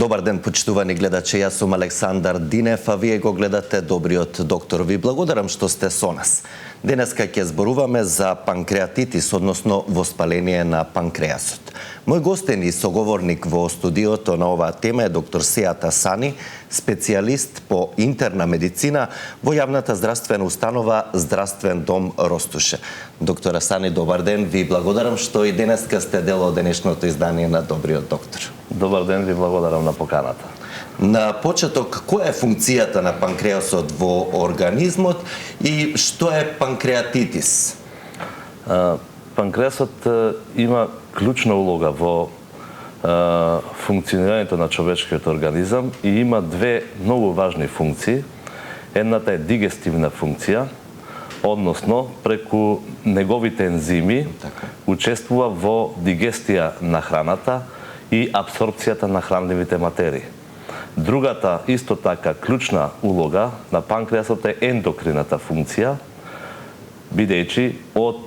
Добар ден, почитувани гледачи, јас сум Александар Динев, а вие го гледате Добриот доктор. Ви благодарам што сте со нас. Денеска ќе зборуваме за панкреатитис, односно воспаление на панкреасот. Мој гостен и соговорник во студиото на оваа тема е доктор Сејат Асани, специјалист по интерна медицина во јавната здравствена установа Здравствен дом Ростуше. Доктор Асани, добар ден, ви благодарам што и денеска сте дел од денешното издание на Добриот доктор. Добар ден, ви благодарам на поканата. На почеток, која е функцијата на панкреасот во организмот и што е панкреатитис? Панкреасот има клучна улога во функционирањето на човечкиот организам и има две многу важни функции. Едната е дигестивна функција, односно преку неговите ензими учествува во дигестија на храната и апсорбцијата на хранливите материи. Другата, исто така, клучна улога на панкреасот е ендокрината функција, бидејќи од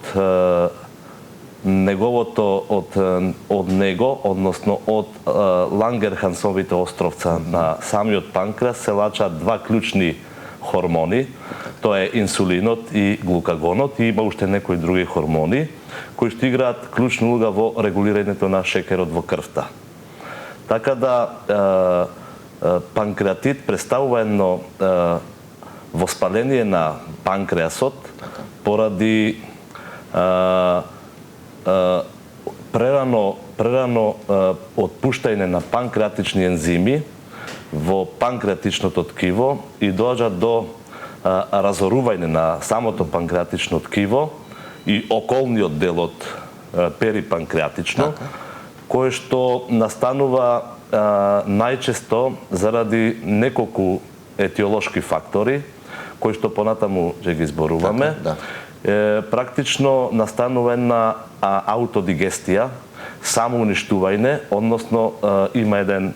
него, односно од Лангерхансовите островца на самиот панкреас се лачаат два клучни хормони, тоа е инсулинот и глукагонот, и има уште некои други хормони кои што играат клучна улога во регулирањето на шекерот во крвта. Така да панкреатит представува едно воспаление на панкреасот поради прерано отпуштање на панкреатични ензими во панкреатичното ткиво и доаѓа до разорување на самото панкреатично ткиво и околниот дел од перипанкреатично, кое што настанува најчесто заради неколку етиолошки фактори, кои што понатаму ќе ги зборуваме. Практично настанува една аутодигестија, самоуништување, односно има еден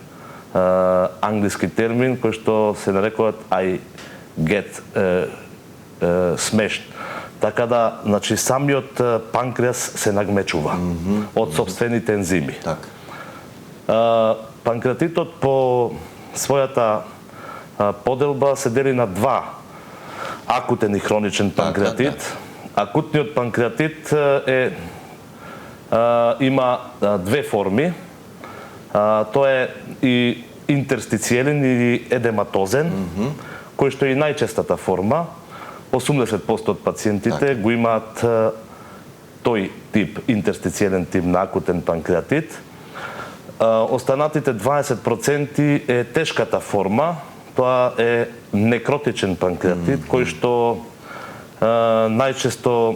англиски термин кој што се нарекуваат I get smashed. Така да, значи, самиот панкреас се нагмечува од собствените ензими. Панкреатитот по својата поделба се дели на два: акутен и хроничен панкреатит. Акутниот панкреатит има две форми. Тоа е и интерстицијелен или едематозен, кој што е и најчестата форма. 80% од пациентите го имаат тој тип, интерстицијелен тип на акутен панкреатит. Останатите 20% е тешката форма, тоа е некротичен панкреатит, кој што најчесто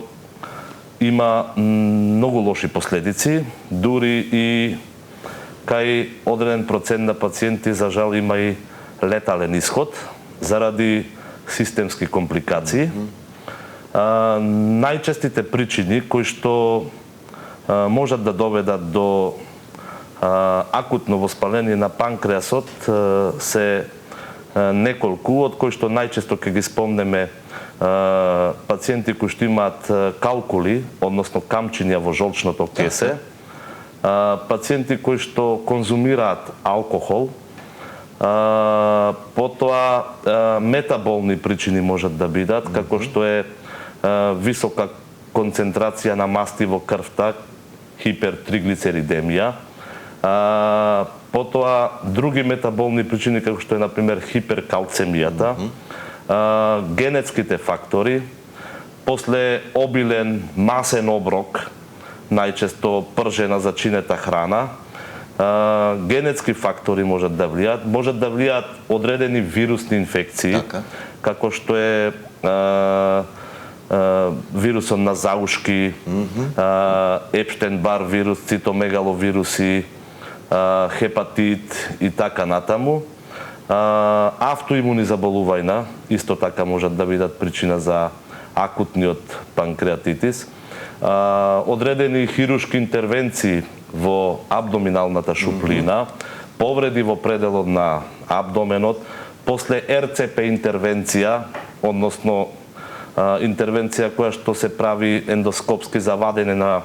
има многу лоши последици, дури и кај одреден процент на пациенти, за жал, има и летален исход заради системски компликации. Најчестите причини кои што можат да доведат до акутно воспаление на панкреасот се неколку, од кои што најчесто ќе ги спомнеме пациенти кои што имаат калкули, односно камчиња во жолчното кесе, пациенти кои што конзумираат алкохол, потоа метаболни причини можат да бидат, како што е висока концентрација на масти во крвта, хипертриглицеридемија, потоа други метаболни причини, како што е, например, хиперкалцемијата, генетските фактори, после обилен масен оброк, најчесто пржена зачинета храна, генетски фактори можат да влијаат одредени вирусни инфекции, како што е вирусот на заушки, Епштен-Бар вирус, цитомегаловируси, хепатит и така натаму. Автоимуни заболувања исто така можат да бидат причина за акутниот панкреатитис. Одредени хируршки интервенции во абдоминалната шуплина, повреди во пределот на абдоменот, после РЦП интервенција, односно интервенција која што се прави ендоскопски за вадење на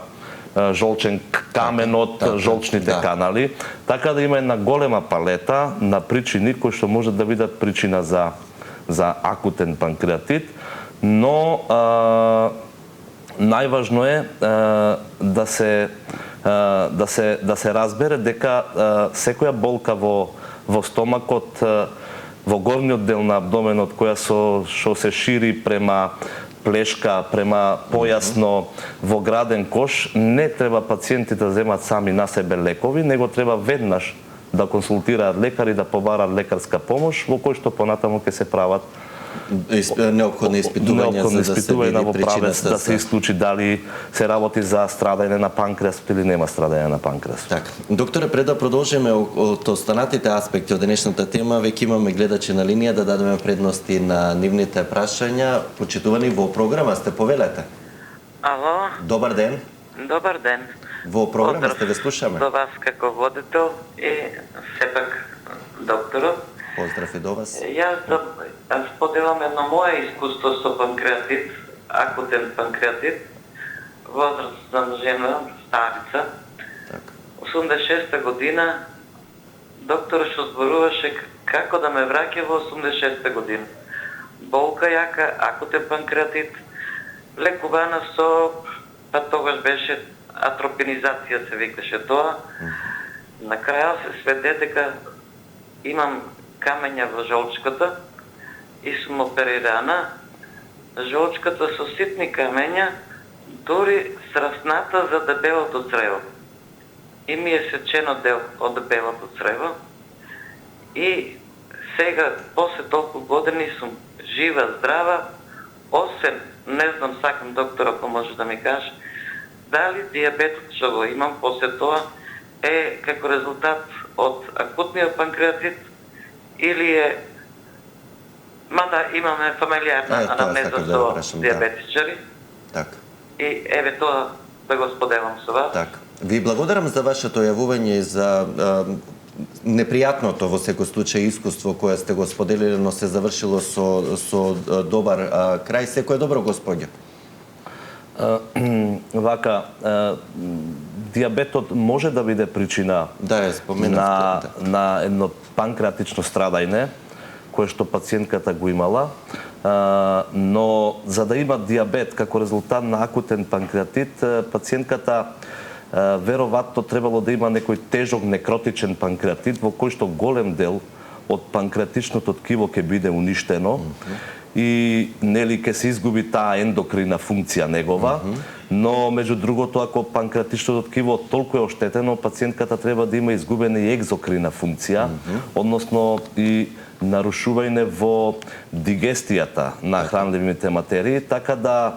жолчен камен од жолчните канали, така да има една голема палета на причини кои што може да бидат причина за акутен панкреатит, но најважно е да се разбере дека секоја болка во стомакот, во горниот дел на абдоменот, која што се шири према плешка, према појасно во граден кош, не треба пациентите да земат сами на себе лекови, него треба веднаш да консултираат лекар и да побараат лекарска помош, во кој што понатаму ќе се прават неопходни испитувања за да се види причината, да се исклучи дали се работи за страдање на панкреасот или нема страдање на панкреасот. Така. Докторе, пред да продолжиме од останатите аспекти од денешната тема, веќе имаме гледачи на линија, да дадеме предности на нивните прашања. Почитувани, во програма сте, повелете. Ало. Добар ден. Добар ден. Во програма сте, ве слушаме. До вас како водител и сепак докторот. Поздрав и до вас. Јас споделам едно мое искуство со панкреатит, акутен панкреатит. Возрастна жена, старица. 86-та година доктор што зборуваше како да ме враќа во 86-та година. Болка јака, акутен панкреатит, лекувана со, па тогаш беше атропинизација се викаше тоа. На краја се сведе дека имам камења во жолчката и сум оперирана. Жолчката со ситни камења, дури срасната за дебелото црево. И ми е сечено дел од дебелото црево. И сега, после толку години, сум жива, здрава, освен, не знам, сакам доктор ако може да ми каже, дали диабетот што го имам после тоа е како резултат од акутниот панкреатит или е, мада имаме фамилиарна анамнеза со диабетичари. Така. И еве тоа да го споделам со вас. Така. Ви благодарам за вашето јавување и за непријатното во секој случај искуство кое сте го споделиле, но се завршило со добар крај. Секој добро, господје. Вака, диабетот може да биде причина на едно панкреатично страдање, кое што пациентката го имала, но за да има диабет како резултат на акутен панкреатит, пациентката веројатно требало да има некој тежок некротичен панкреатит во кој што голем дел од панкреатичното ткиво ќе биде уништено и нели ќе се изгуби таа ендокрина функција негова, но меѓу другото ако панкреатичното ткиво толку е оштетено, пациентката треба да има изгубена и екзокрина функција, односно и нарушување во дигестијата на хранливите материи, така да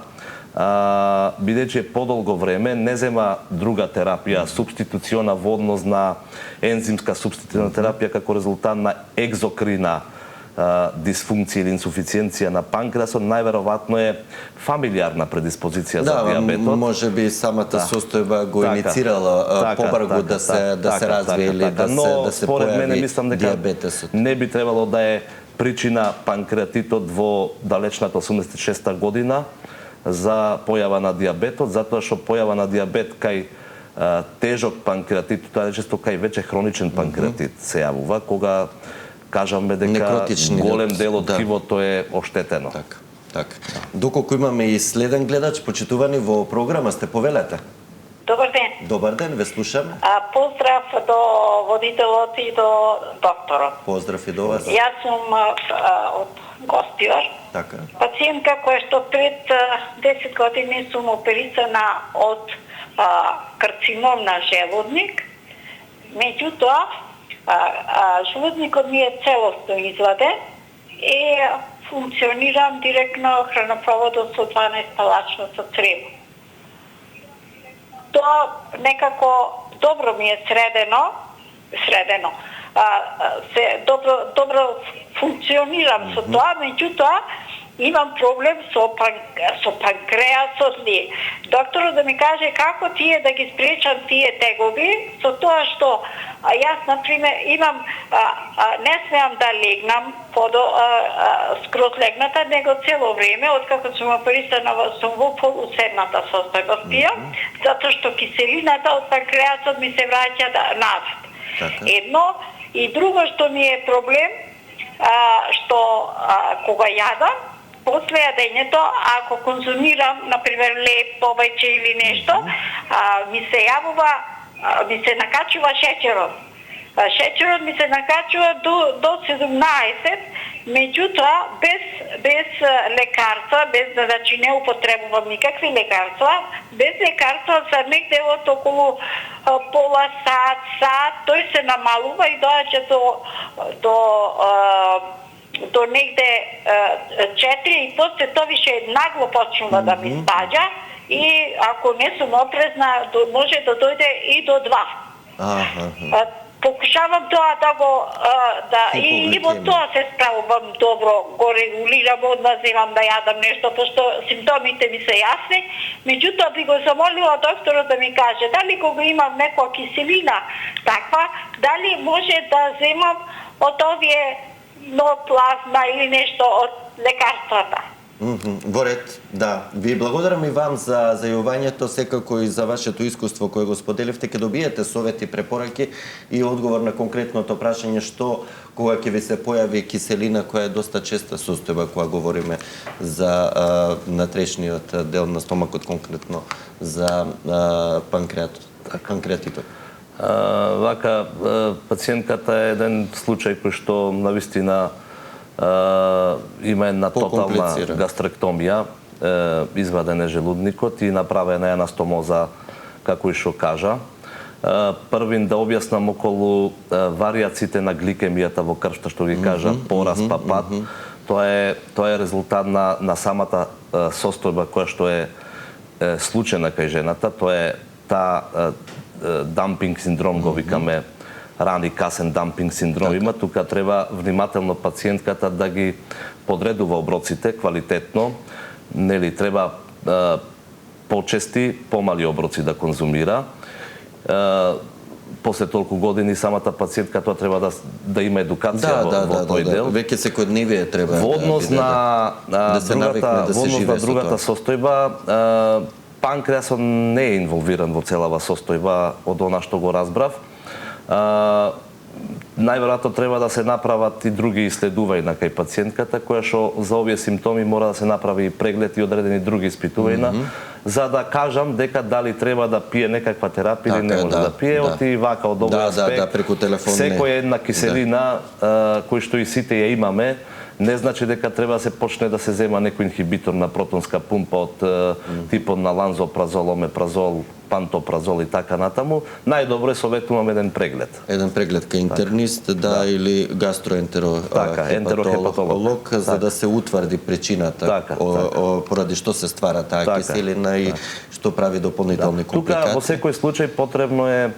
бидејќи е подолго време, не зема друга терапија, субституциона во однос на ензимска субституциона терапија како резултат на екзокрина дисфункција или инсуфициенција на панкреасот, најверојатно е фамилиарна предиспозиција за диабетот. Да, може би самата состојба го иницирала побрзо да се развие или да се појави диабетесот. Не би требало да е причина панкреатитот во далечната 86-та година за појава на диабетот, затоа што појава на диабет кај тежок панкреатит, тоа речисто кај веќе хроничен панкреатит се јавува, кога кажаме дека голем дел од ткивото е оштетено. Така. Доколку имаме и следен гледач, почитувани во програма сте, повелете. Добар ден. Добар ден, ве слушаме. Поздрав до водителот и до докторот. Поздрав и до вас. Јас сум од Гостивар. Така. Пациентка која што пред 10 години сум оперисана од карцином на желудник. Меѓутоа, желудникот ми е целосно изваден и функционирам директно хранопроводот со 12-палачното црево. Тоа некако добро ми е средено, добро функционирам со тоа, меѓутоа имам проблем со панкреасот ли. Докторот да ми каже како тие да ги спречам тие тегоби, со тоа што јас, например, имам, не смеам да легнам скроз легната, него цело време, откако сум оперисана, сум во полуседната состојба спијам, затоа што киселината од панкреасот ми се враќа назад. Едно, и друго што ми е проблем, што кога јадам, после јадењето, ако конзумирам, например, леб, повеќе или нешто, ми се накачува шеќерот. Шеќерот ми се накачува до 17, меѓутоа без лекарства, значи не употребувам никакви лекарства, без лекарства за негде од околу пола сат, тој се намалува и доаѓа до негде 4 и после тоа више нагло почнува да ми спаѓа и ако не сум опрезна може да дојде и до 2. Покушавам тоа да го и во тоа се справувам добро, го регулирам, одма земам да јадам нешто, пошто симптомите ми се јасни. Меѓутоа би го замолила докторот да ми каже дали кога имам некоја киселина таква, дали може да земам од овие плазма или нешто од лекарствата. Во ред, да. Ви благодарам и вам за зајавувањето, секако и за вашето искуство кое го споделивте. Ќе добиете совети, препораки и одговор на конкретното прашање што кога ќе ви се појави киселина која е доста честа состојба кога говориме за натрешниот дел на стомакот, конкретно за панкреатитот. Вака, пациентката е еден случај кој што навистина има една тотална гастректомија, изваден е желудникот и направена една стомоза, како и што кажа. Првин да објаснам околу варијациите на гликемијата во крвта, што ги кажа пораст па пад. Тоа е резултат на самата состојба која што е случајна кај жената, тоа е дампинг синдром, го викаме рани касен дампинг синдром има, тука треба внимателно пациентката да ги подредува оброците квалитетно, нели треба почести, помали оброци да конзумира. После толку години самата пациентка тоа треба да има едукација во тој дел. Веќе секојдневие треба во однос на другата состојба, панкреасот не е инволвиран во целава состојба од она што го разбрав. Најверојатно треба да се направат и други иследувања кај пациентката, која што за овие симптоми мора да се направи преглед и одредени други испитувања, за да кажам дека дали треба да пие некаква терапија или не може да пие. Оти вака од овој аспект, секоја една киселина кој што и сите ја имаме, не значи дека треба да се почне да се зема некој инхибитор на протонска пумпа од типот на ланзопразол, омепразол, пантопразол и така натаму. Најдобро е советувам еден преглед. Еден преглед кај интернист, или гастроентерохепатолог, за да се утврди причината поради што се ствара таа киселина и што прави дополнителни компликации. Тука во секој случај потребно е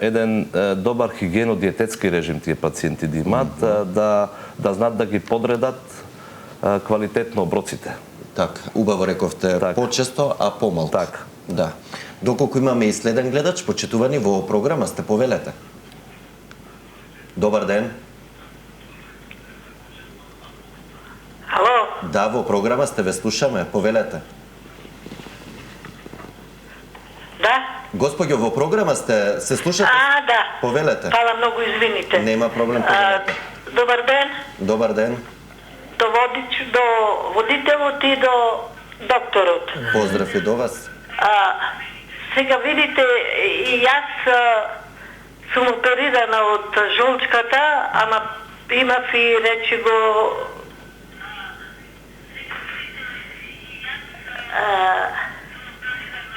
еден добар хигиено-диететски режим тие пациенти да имат, да знаат да ги подредат квалитетно оброците. Така, убаво рековте, почесто, а помалку. Така. Да. Доколку имаме и следен гледач, почитувани во програма сте, повелете. Добар ден. Ало? Да, во програма сте, ве слушаме, повелете. Да? Госпоѓо, во програма сте, се слушате? Да. Повелете. Фала многу, извините. Нема проблем, повелете. Добар ден. Добар ден. До водителот и до докторот. Поздрав и до вас. Сега видите, и јас сум оперирана од жолчката, ама имав и речи го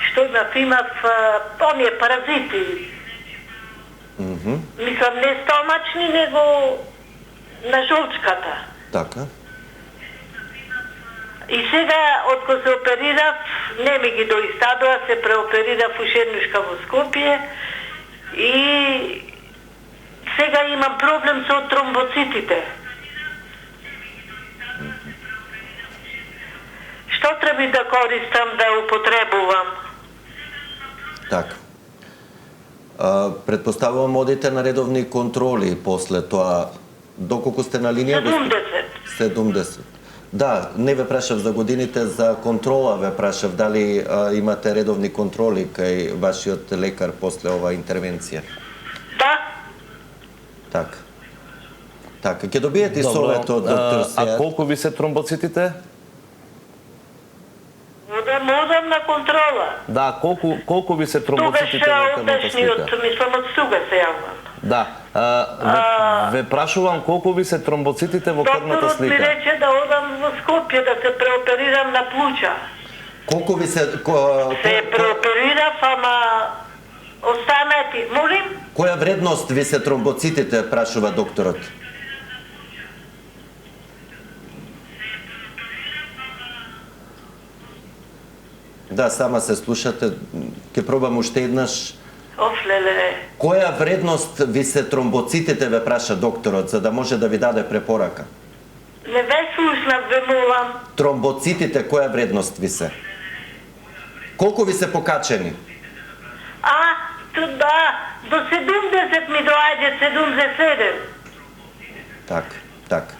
што имав оние паразити. Мислам, не стомачни, него на жолчката. Така. И сега, откако се оперирав, не ми ги доистадува, се преоперирав ушеднушка во Скопје и сега имам проблем со тромбоцитите. лекови да користам, да употребувам? Така. Предпоставувам одите на редовни контроли после тоа. Доколку сте на линија? 70. 70. Да, не ве прашав за годините, за контрола ве прашав. Дали имате редовни контроли кај вашиот лекар после оваа интервенција? Да. Така. Така, ќе добиете и совет од доктор Сејат. А колку ви се тромбоцитите? Одам на контрола. Да, колку ви се тромбоцитите во крвната слика? Мислам од туга се јавам. Да. Ве прашувам колку ви се тромбоцитите во крвната Докторот ми слика? рече да одам во Скопје да се преоперирам на плуќа. Колку ви се... Се преоперирав, ама останати. Молим? Која вредност ви се тромбоцитите, прашува докторот? Да, сама се слушате. Ке пробам уште еднаш. Офлеле. Која вредност ви се тромбоцитите, ве праша докторот, за да може да ви даде препорака? Не ве слушнав, ве молам. Тромбоцитите, која вредност ви се? Колку ви се покачени? Да, до 70 ми доаѓа, 77. Така.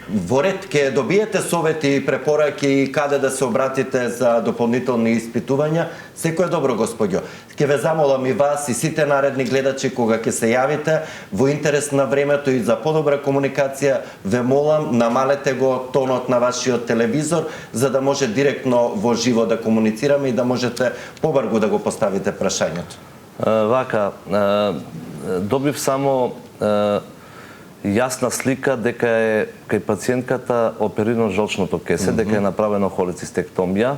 Во ред ќе добиете совети и препораки каде да се обратите за дополнителни испитувања. Секој е добро, господјо. Ќе ве замолам и вас и сите наредни гледачи кога ќе се јавите во интерес на времето и за подобра комуникација, ве молам намалете го тонот на вашиот телевизор за да може директно во живо да комуницираме и да можете побрзо да го поставите прашањето. Вака, добив само јасна слика дека е кај пациентката оперирано жолчното кесе, дека е направено холецистектомија.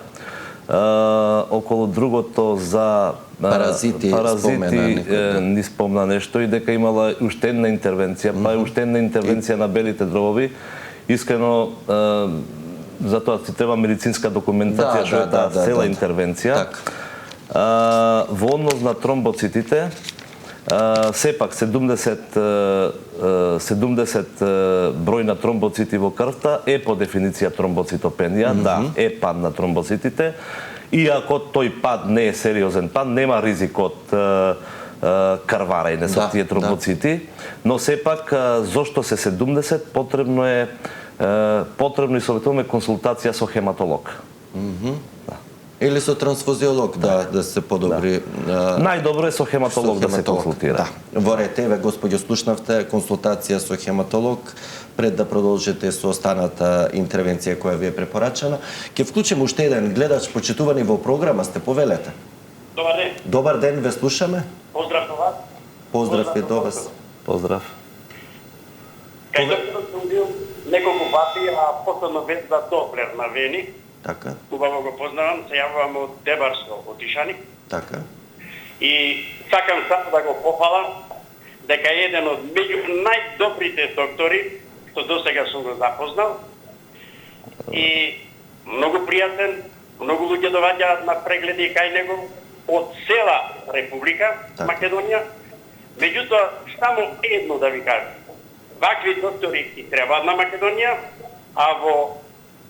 Околу другото за паразити ни спомна нешто и дека имала уште една интервенција, па е уште една интервенција на белите дробови. Искрено, затоа си треба медицинска документација што е таа цела интервенција. Во однос на тромбоцитите, сепак 70 број на тромбоцити во крвта е по дефиниција тромбоцитопенија, да, е пад на тромбоцитите. Иако тој пад не е сериозен пад, нема ризик од крварење со тие тромбоцити, но сепак зошто се 70 потребно и советуваме консултација со хематолог. Или со трансфузиолог, да се подобри. Најдобро е со хематолог да се консултира. Да. Во ред, еве, господјо, слушнавте консултација со хематолог пред да продолжите со останата интервенција која ви е препорачана. Ќе вклучиме уште еден гледач, почитувани во програма, сте, повелете. Добар ден. Добар ден, ве слушаме. Поздрав до вас. Поздрав и до вас. Поздрав. Кај докторот сум бил неколку пати, а последно веќе за Доплер на Вени. Така. Убаво го познавам, се јавувам од Дебарско, од Ишани. Така. И сакам само да го похвалам дека е еден од меѓу најдобрите доктори што досега сум го запознал. И многу пријатен, многу луѓе доаѓаат на прегледи кај него од цела Република Македонија. Меѓутоа, само едно да ви кажам. Вакви доктори и требаат на Македонија, а во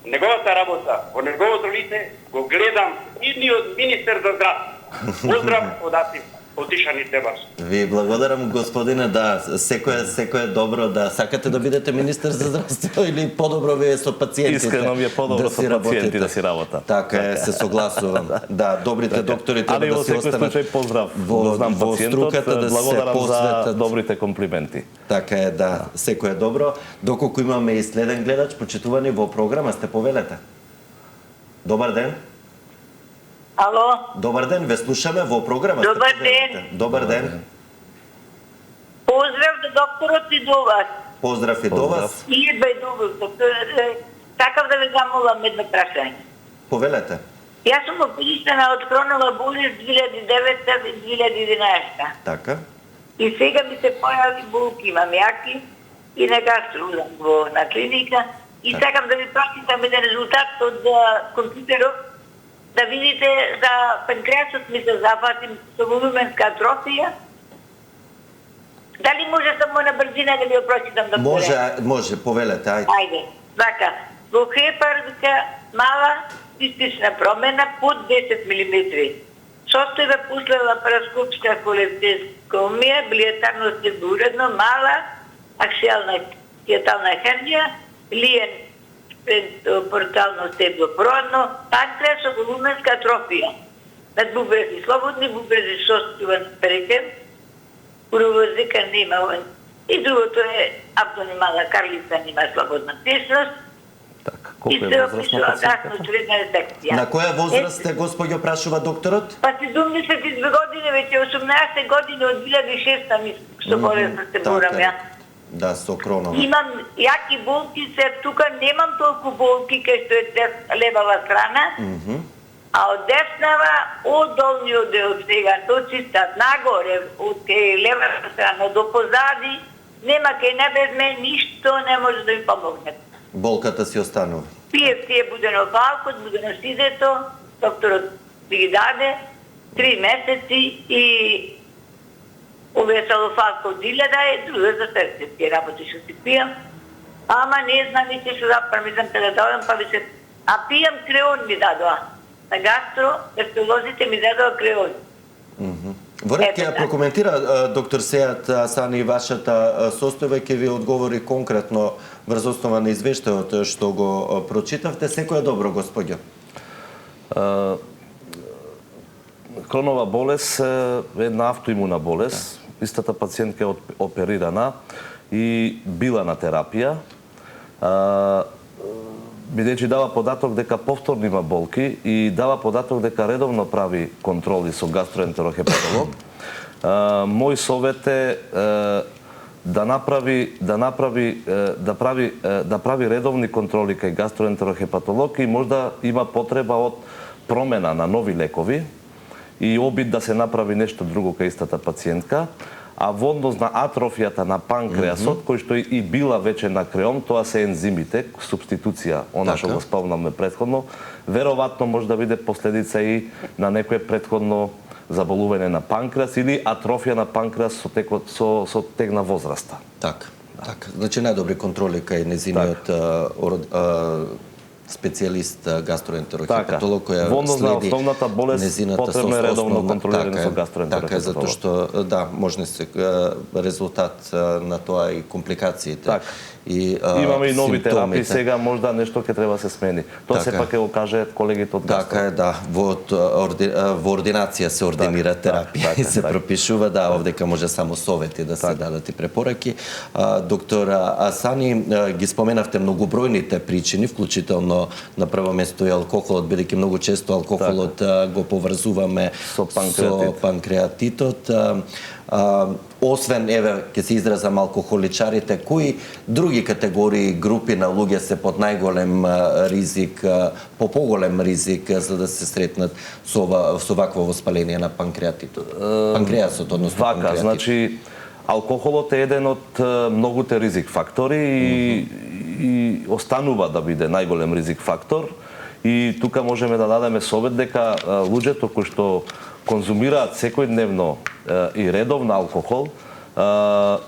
неговата работа, во неговото лице, го гледам идниот министер за здравство. Поздрав од Асим, од Ишани Дебарс. Ви благодарам, господине, да, секој е добро да сакате да бидете министер за здравство или подобро ви е со пациентите. Искрено ми е подобро со пациенти да си работа. Така е, се согласувам. Да, добрите доктори треба да си останат. Али во секој случај поздрав. Во струката да се посветат. За добрите комплименти. Така е, да, секој е добро. Доколку имаме и следен гледач, почитувани во програма, сте, повелете. Добар ден. Ало? Добар ден, ве слушаме во програма. Добар ден. Добар ден. Поздрав до докторот и до вас. Поздрав и до вас. И бе добро, доктор. Сакав да ве замолам едно прашање. Повелете. Јас сум описана од хронова болест 2009-2011. Така. И сега ми се појави болки, имам јаки и на гастролам на клиника. И сакам да ви прочитам еден резултат од компјутерот, да видите за панкреасот ми се зафатим со волуменска атрофија. Дали може само на брзина да ви го прочитам, докторе? Може, повелете, ајде. Ајде. Така, во хепарка мала цистична промена под 10 мм. Состојба после лапароскопска холецистекомија, билиетарност е уредно, мала, аксијална хиатална хернија, лиен портално стеблопроводно, панкреас со волуменска атрофија. Над бубрези слободни, бубрези состојбен перекем, уровозика нема. И другото е абдоминална карлица, нема слободна тесност. Така, И колку се е опишува возрастна гасно-чревна инфекција. На која возраст сте, господјо, прашува докторот? Па 72 години, веќе 18 години од 2006 ми со болест се борам ја. Да, со кронова. Имам јаки болки, се тука немам толку болки кај што е левава страна, а од деснава, од долниот дел сега, до чиста, нагоре, од кај левата страна до позади, нема кај небезме, ништо не може да ми помогне. Болката си останува. Пиев тие будено фалкот, будено сидето, докторот ми ги даде, 3 месеци и овие салофалко од 1000 и друга за срцевски работи што си пијам. Ама не знам веќе што да промислам да дадам, па се... А пијам креон ми дадоа. На гастро, естолозите ми дадоа креон. Во ред ќе ја прокоментира доктор Сејат Асани вашата состојба и ќе ви одговори конкретно врз основа на извештајот што го прочитавте. Секој е добро, господјо. Кронова болест е една автоимуна болест. Истата пациентка е оперирана и била на терапија. Бидејќи дава податок дека повторно има болки и дава податок дека редовно прави контроли со гастроентерохепатолог, мој совет е да прави редовни контроли кај гастроентерохепатолог и можда има потреба од промена на нови лекови и обид да се направи нешто друго кај истата пациентка. А во однос на атрофијата на панкреасот, кој што и била веќе на креом, тоа се ензимите, субституција, она што го спомнавме претходно, веројатно може да биде последица и на некое претходно заболување на панкреас или атрофија на панкреас со тек на возраста. Така. Значи најдобри контроли кај незиниот специјалист гастроентерохепатолог која следи основната болест потребно е редовно контролирање со гастроентерохепатолог. Така, затоа што да, може се резултат на тоа и компликациите. И имаме и нови терапии, сега можда нешто ќе треба се смени. Тоа сепак ќе го каже колегите од гастро. Така е, да. Во ординација се ординира терапија и се пропишува, да, овдека може само совети да се дадат и препораки. Доктор Асани, ги споменавте многобројните причини, вклучително на прво место и алкохолот, бидејќи многу често алкохолот го поврзуваме со панкреатитот. Освен, еве, ќе се изразам алкохоличарите, кои други категории, групи на луѓе се под најголем ризик, поголем ризик за да се сретнат со вакво воспаление на панкреатитот? Панкреасот, односно панкреатитот. Значи, алкохолот е еден од многуте ризик фактори и останува да биде најголем ризик фактор. И тука можеме да дадеме совет дека луѓето кои што конзумираат секојдневно и редовно алкохол,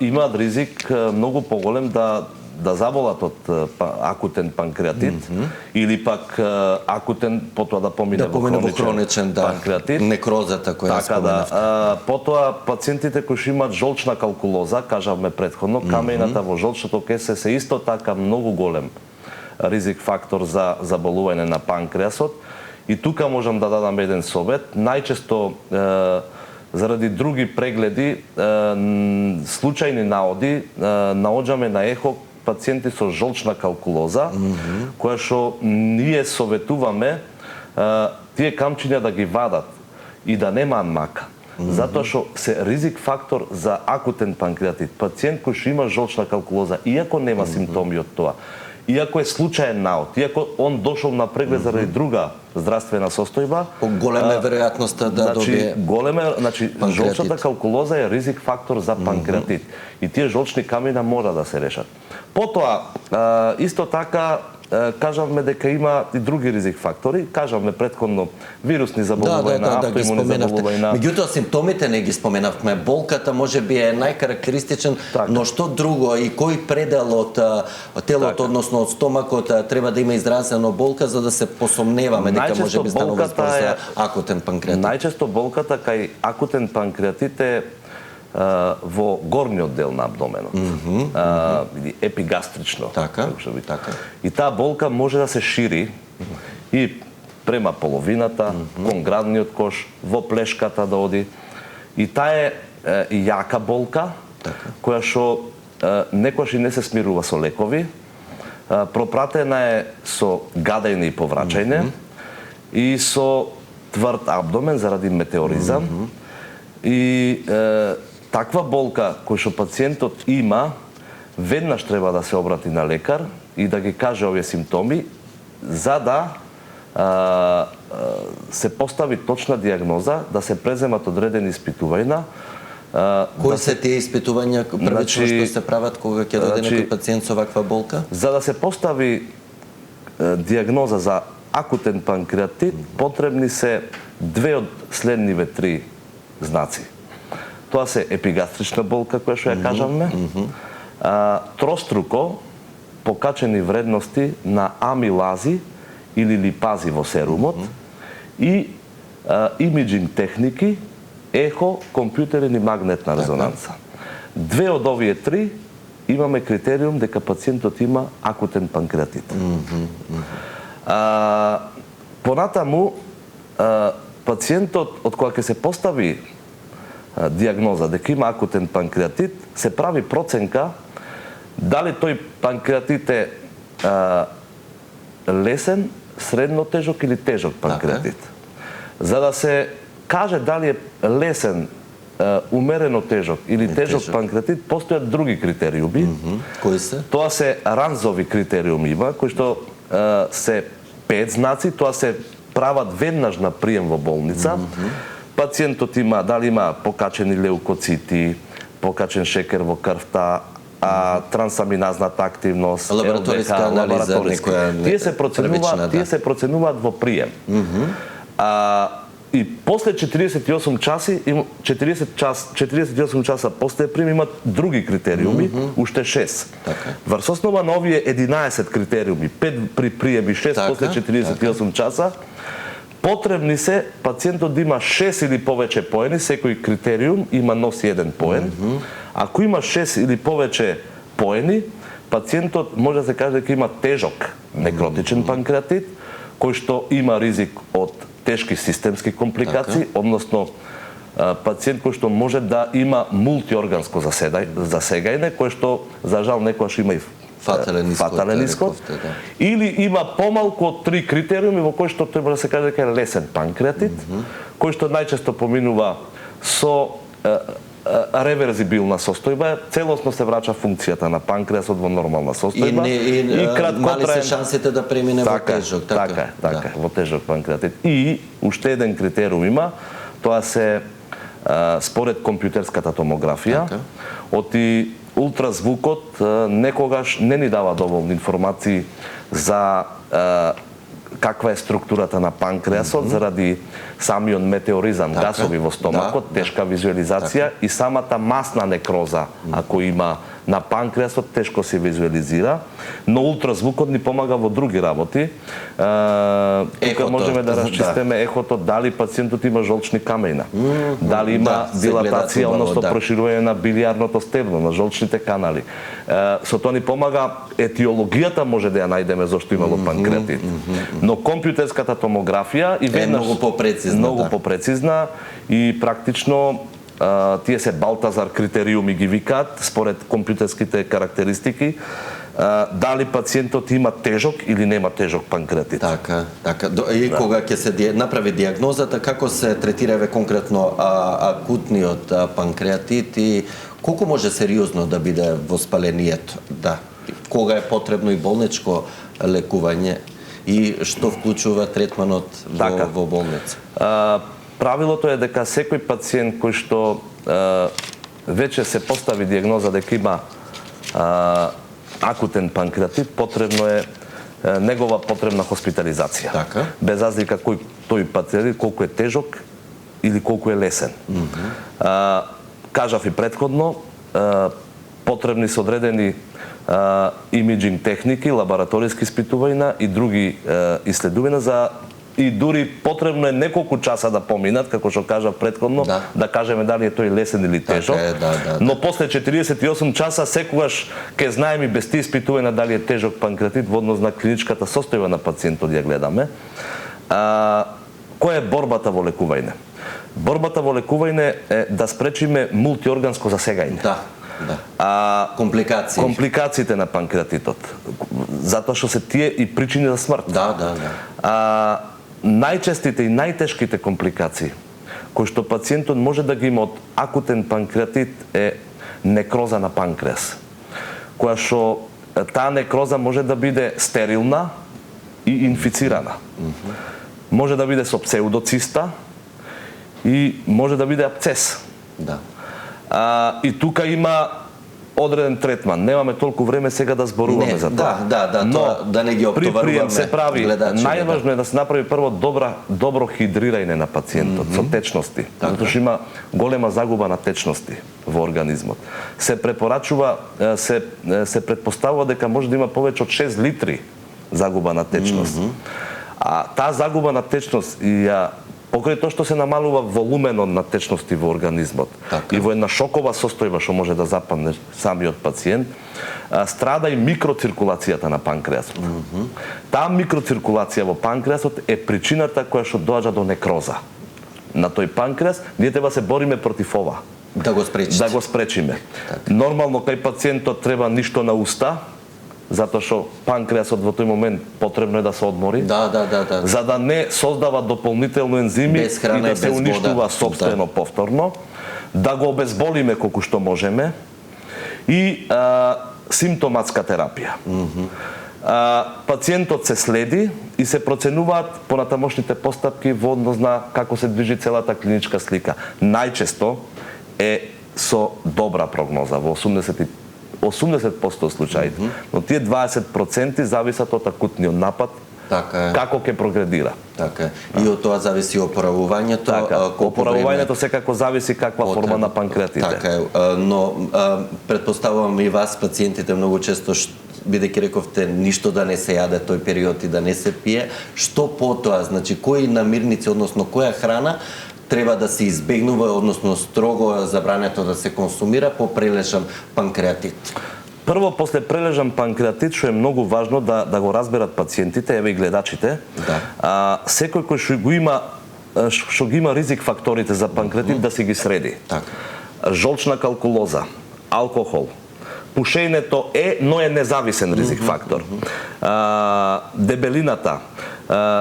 имаат ризик многу поголем да заболат од акутен панкреатит или пак акутен, потоа да помине во хроничен панкреатит. Некрозата која споменавте. Потоа пациентите кои што имаат жолчна калкулоза, кажавме претходно, камејната во жолчното кесе се исто така многу голем ризик фактор за заболување на панкреасот. И тука можам да дадам еден совет. Најчесто заради други прегледи, случајни наоди, наоѓаме на ехо пациенти со жолчна калкулоза, која што ние советуваме тие камчиња да ги вадат и да немаат мака. Затоа што се ризик фактор за акутен панкреатит. Пациент кој што има жолчна калкулоза, иако нема симптоми од тоа, иако е случаен наод, иако он дошол на преглед заради друга здравствена состојба, голема е веројатноста да добие жолчната калкулоза е ризик фактор за панкреатит. И тие жолчни камења мора да се решат. Потоа, исто така, кажавме дека има и други ризик фактори, кажавме претходно вирусни заболувања, автоимуни заболувања. Меѓутоа симптомите не ги споменавме. Болката можеби е најкарактеристичен, но што друго и кој предел од телото, односно од стомакот, треба да има изразено болка за да се посомневаме дека дека може би станува збор за акутен панкреатит. Најчесто болката кај акутен панкреатит е во горниот дел на абдоменот, или епигастрично. Така. И таа болка може да се шири и према половината, кон градниот кош, во плешката да оди. И таа е јака болка, која што некојаш и не се смирува со лекови, пропратена е со гадење и повраќање и со тврд абдомен заради метеоризам. И таква болка која што пациентот има, веднаш треба да се обрати на лекар и да ги каже овие симптоми, за да се постави точна диагноза, да се преземат одредени испитувања. Кои се тие испитувања првично што се прават кога ќе дојде некој пациент со ваква болка? За да се постави диагноза за акутен панкреатит, потребни се две од следниве три знаци. Тоа се епигастрична болка, која што ја кажавме, троструко покачени вредности на амилази или липази во серумот и имиджинг техники, ехо, компјутерен и магнетна резонанца. Две од овие три имаме критериум дека пациентот има акутен панкреатит. Понатаму, пациентот, од кога ќе се постави диагноза дека има акутен панкреатит, се прави проценка дали тој панкреатит е лесен, средно тежок или тежок панкреатит. За да се каже дали е лесен, умерено тежок или тежок панкреатит, постојат други критериуми. Кои се? Тоа се ранзови критериуми има, кои што се 5 знаци, тоа се прават веднаш на прием во болница. Пациентот има, дали има покачени леукоцити, покачен шекер во крвта, трансаминазната активност, лабораториска анализа, тие се проценуваат во прием. И после 48 часи, 48 часа после прием имат други критериуми, уште 6. Врз основа на овие 11 критериуми, 5 при прием и 6 после 48 часа, потребни се пациентот да има 6 или повеќе поени, секој критериум носи еден поен. Ако има 6 или повеќе поени, пациентот може да се каже дека има тежок некротичен панкреатит, кој што има ризик од тешки системски компликации, односно пациент кој што може да има мултиорганско засегање, кој што за жал некојаш има и фатален исход, или има помалку од 3 критериуми во кои што треба да се каже дека е лесен панкреатит, кој што најчесто поминува со реверзибилна состојба, целосно се враќа функцијата на панкреасот во нормална состојба и мали се шансите да премине во тежок. Така, во тежок панкреатит. И уште еден критериум има, тоа се според компјутерската томографија, оти ултразвукот некогаш не ни дава доволни информации за каква е структурата на панкреасот заради самиот метеоризам, гасови во стомакот, тешка визуализација и самата масна некроза, ако има на панкреасот, тешко се визуализира, но ултразвукот ни помага во други работи. Тука можеме да расчистиме ехото, дали пациентот има жолчни камења, дали има дилатација, односно проширување на билиарното стебно, на жолчните канали. Со тоа ни помага етиологијата, може да ја најдеме зошто имало панкреатит. Но компјутерската томографија и веднаш многу попрецизна и практично тие се Балтазар критериуми ги викаат според компјутерските карактеристики, дали пациентот има тежок или нема тежок панкреатит. Така. И кога ќе се направи диагнозата, како се третира конкретно акутниот панкреатит и колку може сериозно да биде воспалението? Кога е потребно и болничко лекување и што вклучува третманот во болница? Правилото е дека секој пациент кој што веќе се постави диагноза дека има акутен панкреатит, потребно е негова потребна хоспитализација. Без разлика кој тој пациент, колку е тежок или колку е лесен. Кажав и претходно, потребни се одредени имиджинг техники, лабораториски испитувања и други исследувања за и дури потребно е неколку часа да поминат, како што кажав претходно, да кажеме дали е тој лесен или тежок. Но после 48 часа секогаш ќе знаеме без тие испитувања дали е тежок панкреатит во однос на клиничката состојба на пациентот ја гледаме. Која е борбата во лекување? Борбата во лекување е да спречиме мултиорганско засегање. Компликациите на панкреатитот. Затоа што се тие и причини за смрт. Најчестите и најтешките компликации кои што пациентот може да ги има од акутен панкреатит е некроза на панкреас, која што таа некроза може да биде стерилна и инфицирана. Може да биде со псевдоциста и може да биде абцес. И тука има одреден третман. Немаме толку време сега да зборуваме за тоа. Но да не ги оптоваруваме. При прием се прави, најважно е да се направи прво добро хидрирање на пациентот со течности, затоа што има голема загуба на течности во организмот. Се препорачува, се претпоставува дека може да има повеќе од 6 литри загуба на течност. А таа загуба на течност и покрај тоа што се намалува волуменот на течности во организмот и во една шокова состојба што може да западне самиот пациент, страда и микроциркулацијата на панкреасот. Таа микроциркулација во панкреасот е причината која што доаѓа до некроза на тој панкреас. Ние треба се бориме против ова. Да го спречиме. Нормално кај пациентот треба ништо на уста, затоа што панкреасот во тој момент потребно е да се одмори, за да не создава дополнително ензими и да се уништува сопствено повторно, да го обезболиме колку што можеме и симптоматска терапија. Пациентот се следи и се проценуваат понатамошните постапки во однос на како се движи целата клиничка слика. Најчесто е со добра прогноза во 80% случаите, но тие 20% зависат од акутниот напад, како ќе прогредира. И од тоа зависи опоравувањето. Опоравувањето секако зависи каква форма на панкреатит е. Но претпоставувам и вас, пациентите, многу често, бидејќи рековте ништо да не се јаде тој период и да не се пие, што потоа, значи кои намирници, односно која храна треба да се избегнува, односно строго забрането да се консумира по прележан панкреатит? Прво, после прележан панкреатит, што е многу важно да го разберат пациентите, еве и гледачите, секој кој што ги има ризик факторите за панкреатит да си ги среди. Жолчна калкулоза, алкохол, пушењето но е независен ризик фактор. Дебелината,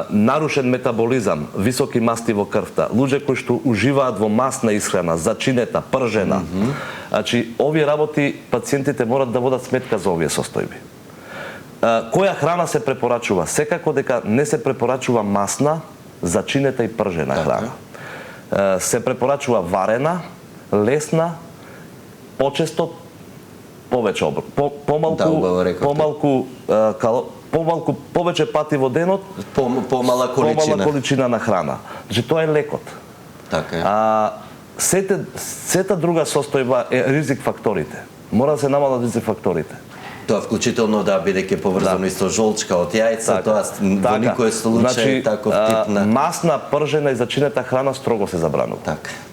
нарушен метаболизам, високи масти во крвта, луѓе кои што уживаат во масна исхрана, зачинета, пржена. Значи, овие работи пациентите морат да водат сметка за овие состојби. Која храна се препорачува? Секако дека не се препорачува масна, зачинета и пржена храна. Се препорачува варена, лесна, почесто повеќе оброк. Повеќе пати во денот, помала количина на храна. Значи, тоа е лекот. Сета друга состојба е ризик факторите. Мора да се намалат ризик факторите. Тоа вклучително бидејќи поврзано и со жолчка од јајца, тоа во никој случај таков тип на масна, пржена и зачинета храна строго се забранува.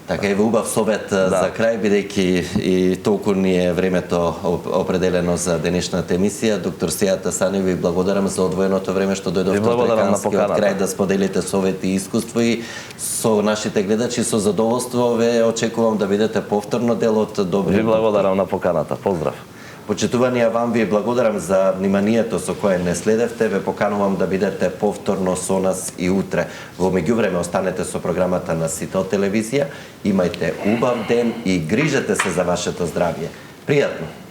Така, еве убав совет за крај, бидејќи и толку ни е времето определено за денешната емисија. Доктор Сејата Санев, ви благодарам за одвоеното време што дојдовте од Реканскиот крај да споделите совети и искуство, и со нашите гледачи со задоволство ве очекувам да бидете повторно дел од добри. Ви благодарам на поканата. Поздрав. Почитувани, вам ви благодарам за вниманието со кое не следевте. Ве поканувам да бидете повторно со нас и утре. Во меѓувреме останете со програмата на Сител телевизија. Имајте убав ден и грижете се за вашето здравје. Пријатно!